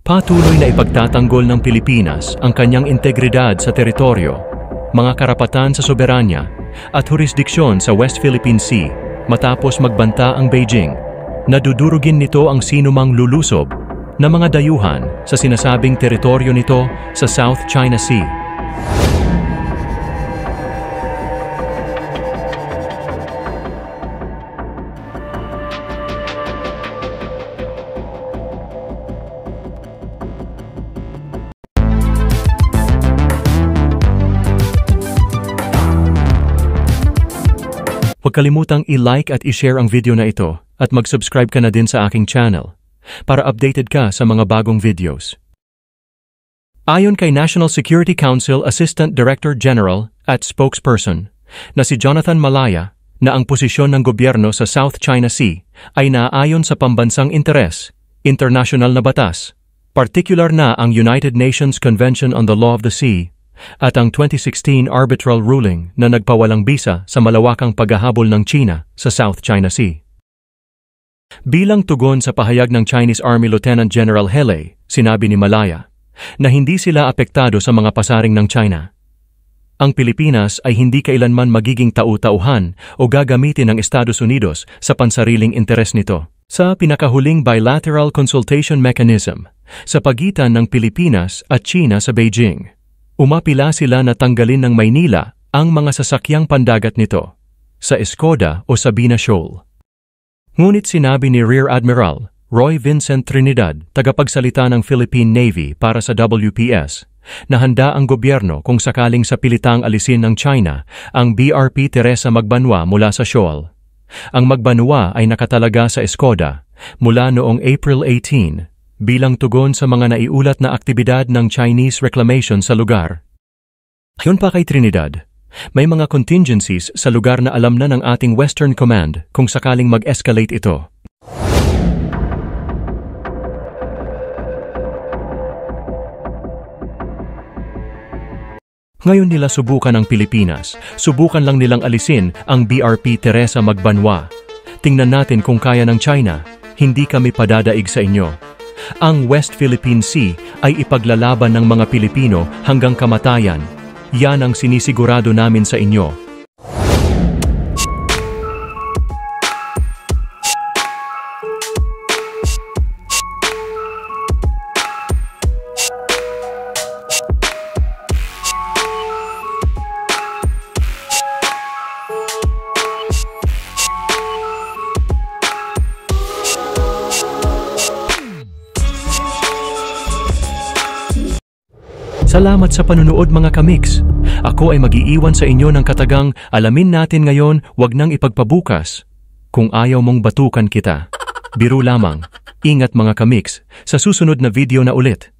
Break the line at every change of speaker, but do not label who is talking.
Patuloy na ipagtatanggol ng Pilipinas ang kanyang integridad sa teritoryo, mga karapatan sa soberanya at jurisdiksyon sa West Philippine Sea matapos magbanta ang Beijing. Nadudurugin nito ang sinumang lulusob na mga dayuhan sa sinasabing teritoryo nito sa South China Sea. Huwag kalimutang i-like at i-share ang video na ito at mag-subscribe ka na din sa aking channel para updated ka sa mga bagong videos. Ayon kay National Security Council Assistant Director General at Spokesperson na si Jonathan Malaya na ang posisyon ng gobyerno sa South China Sea ay naaayon sa pambansang interes, international na batas, partikular na ang United Nations Convention on the Law of the Sea at ang 2016 arbitral ruling na nagpawalang bisa sa malawakang paghahabol ng China sa South China Sea. Bilang tugon sa pahayag ng Chinese Army Lieutenant General He Lei, sinabi ni Malaya na hindi sila apektado sa mga pasaring ng China. Ang Pilipinas ay hindi kailanman magiging tau-tauhan o gagamitin ng Estados Unidos sa pansariling interes nito. Sa pinakahuling bilateral consultation mechanism sa pagitan ng Pilipinas at China sa Beijing, umapila sila na tanggalin ng Maynila ang mga sasakyang pandagat nito sa Escoda o Sabina Shoal. Ngunit sinabi ni Rear Admiral Roy Vincent Trinidad, tagapagsalita ng Philippine Navy para sa WPS, na handa ang gobyerno kung sakaling sa pilitang alisin ng China ang BRP Teresa Magbanwa mula sa Shoal. Ang Magbanwa ay nakatalaga sa Escoda mula noong April 18, bilang tugon sa mga naiulat na aktibidad ng Chinese reclamation sa lugar. Ayon pa kay Trinidad, may mga contingencies sa lugar na alam na ng ating Western Command kung sakaling mag-escalate ito. Ngayon nila subukan ang Pilipinas, subukan lang nilang alisin ang BRP Teresa Magbanwa. Tingnan natin kung kaya ng China, hindi kami padadaig sa inyo. Ang West Philippine Sea ay ipaglalaban ng mga Pilipino hanggang kamatayan. Yan ang sinisigurado namin sa inyo. Salamat sa panunood mga kamix. Ako ay mag-iiwan sa inyo ng katagang alamin natin ngayon, wag nang ipagpabukas. Kung ayaw mong batukan kita. Biro lamang. Ingat mga kamix, sa susunod na video na ulit.